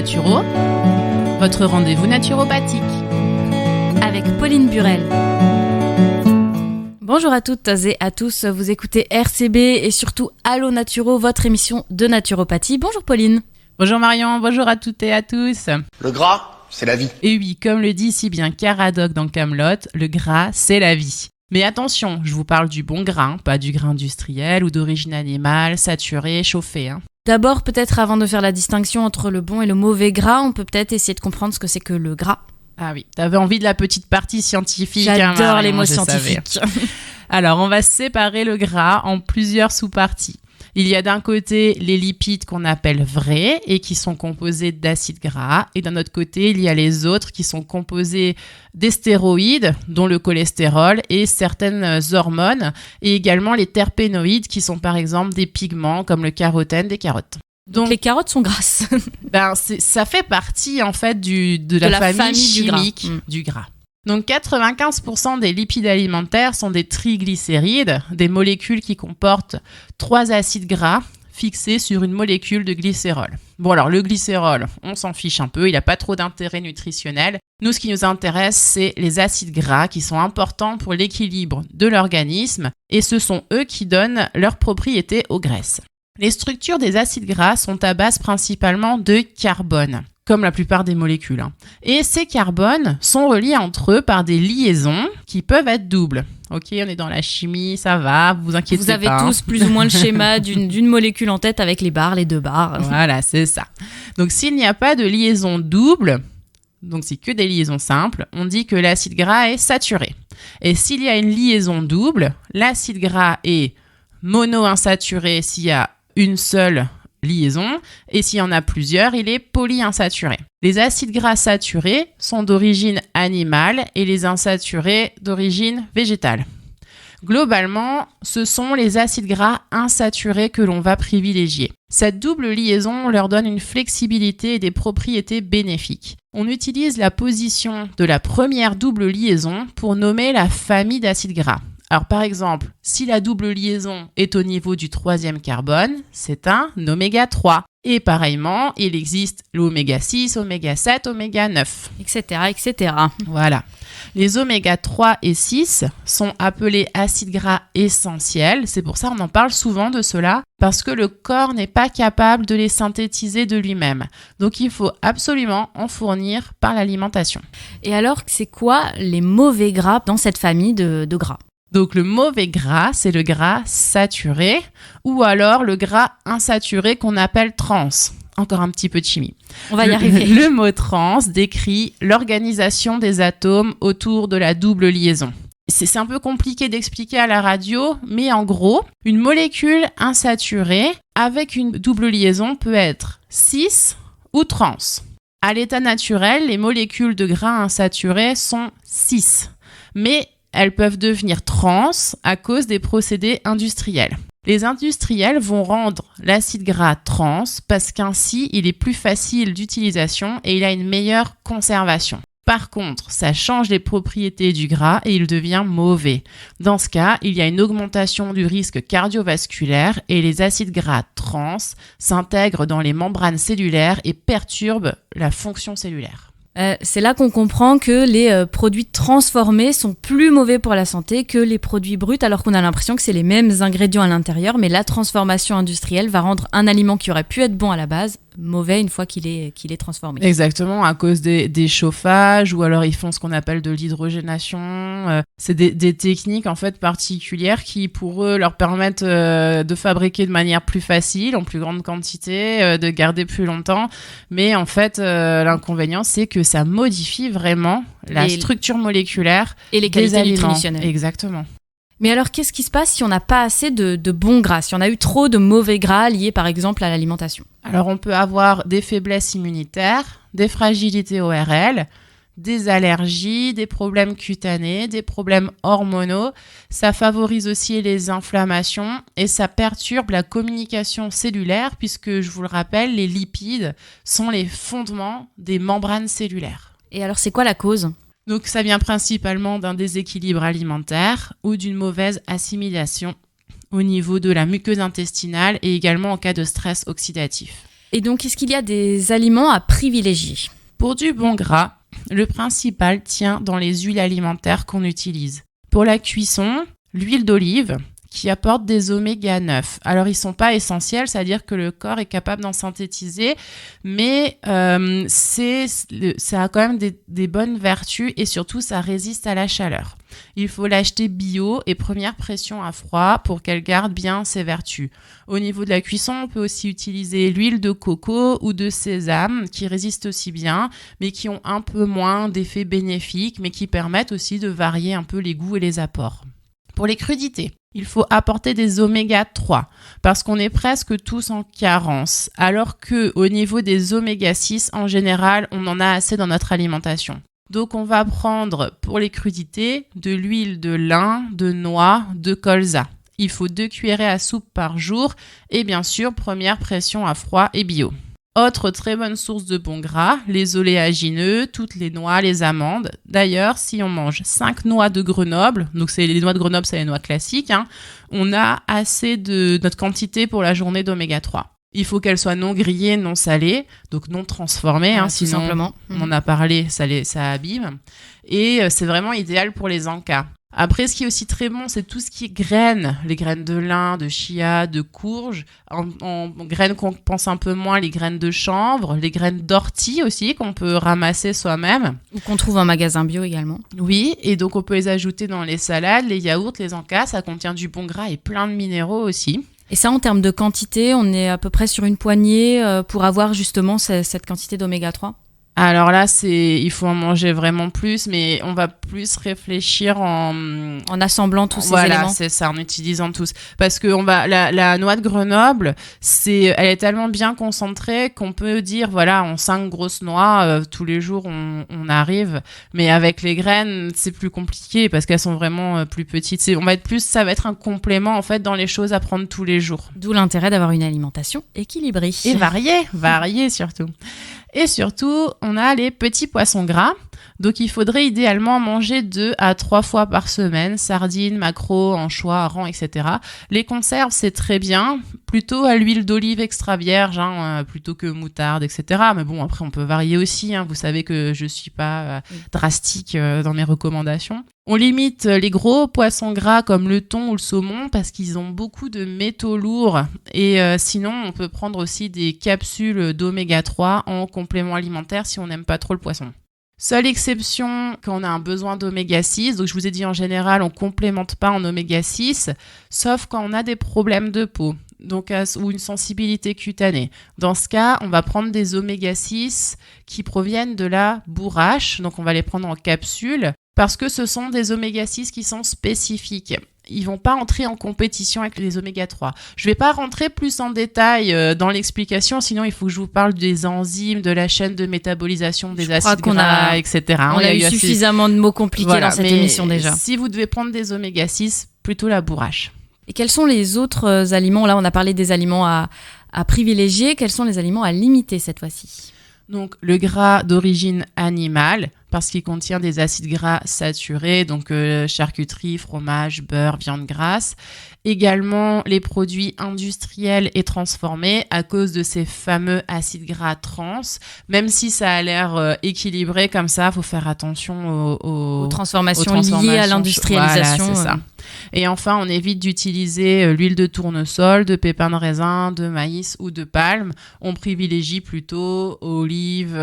Naturo, votre rendez-vous naturopathique. Avec Pauline Burel. Bonjour à toutes et à tous, vous écoutez RCB et surtout Allo Naturo, votre émission de naturopathie. Bonjour Pauline. Bonjour Marion, bonjour à toutes et à tous. Le gras, c'est la vie. Et oui, comme le dit si bien Caradoc dans Kaamelott, le gras, c'est la vie. Mais attention, je vous parle du bon gras, pas du gras industriel ou d'origine animale, saturé, chauffé. D'abord, peut-être avant de faire la distinction entre le bon et le mauvais gras, on peut peut-être essayer de comprendre ce que c'est que le gras. Ah oui, t'avais envie de la petite partie scientifique. J'adore les mots scientifiques. Alors, on va séparer le gras en plusieurs sous-parties. Il y a d'un côté les lipides qu'on appelle vrais et qui sont composés d'acides gras. Et d'un autre côté, il y a les autres qui sont composés des stéroïdes, dont le cholestérol et certaines hormones. Et également les terpénoïdes qui sont par exemple des pigments comme le carotène des carottes. Donc les carottes sont grasses. Ça fait partie en fait de la famille chimique du gras. Donc 95% des lipides alimentaires sont des triglycérides, des molécules qui comportent 3 acides gras fixés sur une molécule de glycérol. Bon alors le glycérol, on s'en fiche un peu, il n'a pas trop d'intérêt nutritionnel. Nous, ce qui nous intéresse, c'est les acides gras qui sont importants pour l'équilibre de l'organisme et ce sont eux qui donnent leurs propriétés aux graisses. Les structures des acides gras sont à base principalement de carbone, comme la plupart des molécules. Et ces carbones sont reliés entre eux par des liaisons qui peuvent être doubles. Ok, on est dans la chimie, ça va, vous inquiétez pas. Vous avez tous plus ou moins le schéma d'une molécule en tête avec les deux barres. Voilà, c'est ça. Donc s'il n'y a pas de liaison double, donc c'est que des liaisons simples, on dit que l'acide gras est saturé. Et s'il y a une liaison double, l'acide gras est monoinsaturé s'il y a une seule liaison, et s'il y en a plusieurs, il est polyinsaturé. Les acides gras saturés sont d'origine animale et les insaturés d'origine végétale. Globalement, ce sont les acides gras insaturés que l'on va privilégier. Cette double liaison leur donne une flexibilité et des propriétés bénéfiques. On utilise la position de la première double liaison pour nommer la famille d'acides gras. Alors par exemple, si la double liaison est au niveau du 3e carbone, c'est un oméga 3. Et pareillement, il existe l'oméga 6, oméga 7, oméga 9. Etc., etc. Voilà. Les oméga 3 et 6 sont appelés acides gras essentiels. C'est pour ça qu'on en parle souvent de cela, parce que le corps n'est pas capable de les synthétiser de lui-même. Donc il faut absolument en fournir par l'alimentation. Et alors, c'est quoi les mauvais gras dans cette famille de gras ? Donc le mauvais gras, c'est le gras saturé ou alors le gras insaturé qu'on appelle trans. Encore un petit peu de chimie. On va y arriver. Le mot trans décrit l'organisation des atomes autour de la double liaison. C'est un peu compliqué d'expliquer à la radio, mais en gros, une molécule insaturée avec une double liaison peut être cis ou trans. À l'état naturel, les molécules de gras insaturés sont cis, mais elles peuvent devenir trans à cause des procédés industriels. Les industriels vont rendre l'acide gras trans parce qu'ainsi, il est plus facile d'utilisation et il a une meilleure conservation. Par contre, ça change les propriétés du gras et il devient mauvais. Dans ce cas, il y a une augmentation du risque cardiovasculaire et les acides gras trans s'intègrent dans les membranes cellulaires et perturbent la fonction cellulaire. C'est là qu'on comprend que les produits transformés sont plus mauvais pour la santé que les produits bruts, alors qu'on a l'impression que c'est les mêmes ingrédients à l'intérieur, mais la transformation industrielle va rendre un aliment qui aurait pu être bon à la base mauvais une fois qu'il est transformé. Exactement, à cause des chauffages, ou alors ils font ce qu'on appelle de l'hydrogénation. C'est des techniques en fait particulières qui pour eux leur permettent de fabriquer de manière plus facile, en plus grande quantité, de garder plus longtemps. Mais en fait, l'inconvénient c'est que ça modifie vraiment la structure moléculaire et les qualités nutritionnelles. Exactement. Mais alors, qu'est-ce qui se passe si on n'a pas assez de bons gras, si on a eu trop de mauvais gras liés par exemple à l'alimentation ? Alors, on peut avoir des faiblesses immunitaires, des fragilités ORL, des allergies, des problèmes cutanés, des problèmes hormonaux. Ça favorise aussi les inflammations et ça perturbe la communication cellulaire puisque, je vous le rappelle, les lipides sont les fondements des membranes cellulaires. Et alors, c'est quoi la cause ? Donc, ça vient principalement d'un déséquilibre alimentaire ou d'une mauvaise assimilation au niveau de la muqueuse intestinale et également en cas de stress oxydatif. Et donc, est-ce qu'il y a des aliments à privilégier ? Pour du bon gras, le principal tient dans les huiles alimentaires qu'on utilise. Pour la cuisson, l'huile d'olive qui apporte des oméga 9. Alors, ils ne sont pas essentiels, c'est-à-dire que le corps est capable d'en synthétiser, mais ça a quand même des bonnes vertus et surtout, ça résiste à la chaleur. Il faut l'acheter bio et première pression à froid pour qu'elle garde bien ses vertus. Au niveau de la cuisson, on peut aussi utiliser l'huile de coco ou de sésame qui résistent aussi bien, mais qui ont un peu moins d'effets bénéfiques, mais qui permettent aussi de varier un peu les goûts et les apports. Pour les crudités, il faut apporter des oméga 3 parce qu'on est presque tous en carence, alors qu'au niveau des oméga 6, en général, on en a assez dans notre alimentation. Donc, on va prendre pour les crudités de l'huile de lin, de noix, de colza. Il faut 2 cuillerées à soupe par jour et bien sûr, première pression à froid et bio. Autre très bonne source de bons gras, les oléagineux, toutes les noix, les amandes. D'ailleurs, si on mange 5 noix de Grenoble, donc c'est les noix de Grenoble, c'est les noix classiques, on a assez de notre quantité pour la journée d'oméga 3. Il faut qu'elles soient non grillées, non salées, donc non transformées, sinon simplement. On en a parlé, ça abîme. Et c'est vraiment idéal pour les encas. Après, ce qui est aussi très bon, c'est tout ce qui est graines, les graines de lin, de chia, de courge. En graines qu'on pense un peu moins, les graines de chanvre, les graines d'ortie aussi, qu'on peut ramasser soi-même. Ou qu'on trouve en magasin bio également. Oui, et donc on peut les ajouter dans les salades, les yaourts, les encas. Ça contient du bon gras et plein de minéraux aussi. Et ça, en termes de quantité, on est à peu près sur une poignée pour avoir justement cette quantité d'oméga 3 ? Alors là, il faut en manger vraiment plus, mais on va plus réfléchir en assemblant tous ces éléments. Voilà, c'est ça, en utilisant tous. Parce que la noix de Grenoble, elle est tellement bien concentrée qu'on peut dire, voilà, en 5 grosses noix, tous les jours, on arrive. Mais avec les graines, c'est plus compliqué parce qu'elles sont vraiment plus petites. Ça va être un complément, en fait, dans les choses à prendre tous les jours. D'où l'intérêt d'avoir une alimentation équilibrée. Et variée surtout. Et surtout, on a les petits poissons gras. Donc, il faudrait idéalement manger 2 à 3 fois par semaine. Sardines, maquereaux, anchois, harengs, etc. Les conserves, c'est très bien. Plutôt à l'huile d'olive extra vierge, plutôt que moutarde, etc. Mais bon, après, on peut varier aussi. Vous savez que je ne suis pas drastique dans mes recommandations. On limite les gros poissons gras comme le thon ou le saumon parce qu'ils ont beaucoup de métaux lourds. Et sinon, on peut prendre aussi des capsules d'oméga 3 en complément alimentaire si on n'aime pas trop le poisson. Seule exception quand on a un besoin d'oméga 6, donc je vous ai dit en général on ne complémente pas en oméga 6, sauf quand on a des problèmes de peau ou une sensibilité cutanée. Dans ce cas, on va prendre des oméga 6 qui proviennent de la bourrache, donc on va les prendre en capsule, parce que ce sont des oméga 6 qui sont spécifiques. Ils vont pas entrer en compétition avec les oméga 3. Je vais pas rentrer plus en détail dans l'explication, sinon il faut que je vous parle des enzymes, de la chaîne de métabolisation des acides gras, etc. On a eu suffisamment de mots compliqués dans cette émission déjà. Si vous devez prendre des oméga 6, plutôt la bourrache. Et quels sont les autres aliments ? Là, on a parlé des aliments à privilégier. Quels sont les aliments à limiter cette fois-ci ? Donc, le gras d'origine animale, parce qu'il contient des acides gras saturés, donc charcuterie, fromage, beurre, viande grasse. Également, les produits industriels et transformés à cause de ces fameux acides gras trans. Même si ça a l'air équilibré comme ça, il faut faire attention aux transformations liées à l'industrialisation. Voilà, c'est ça. Et enfin, on évite d'utiliser l'huile de tournesol, de pépins de raisin, de maïs ou de palme. On privilégie plutôt olive,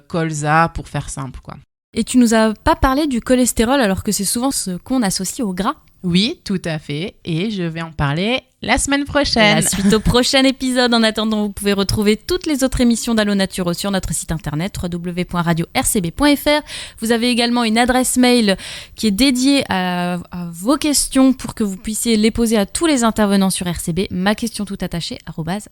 colza pour faire simple, quoi. Et tu nous as pas parlé du cholestérol alors que c'est souvent ce qu'on associe au gras ? Oui, tout à fait. Et je vais en parler la semaine prochaine. La suite au prochain épisode. En attendant, vous pouvez retrouver toutes les autres émissions d'Allo Naturo sur notre site internet www.radio-rcb.fr. Vous avez également une adresse mail qui est dédiée à vos questions pour que vous puissiez les poser à tous les intervenants sur RCB. Ma question tout attachée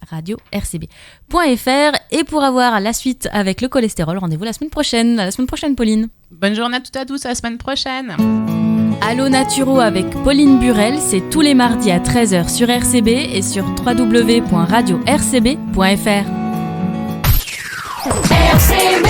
@radio-rcb.fr. Et pour avoir la suite avec le cholestérol, rendez-vous la semaine prochaine. À la semaine prochaine, Pauline. Bonne journée à toutes et à tous. À la semaine prochaine. Allo Naturo avec Pauline Burel, c'est tous les mardis à 13h sur RCB et sur www.radio-rcb.fr. RCB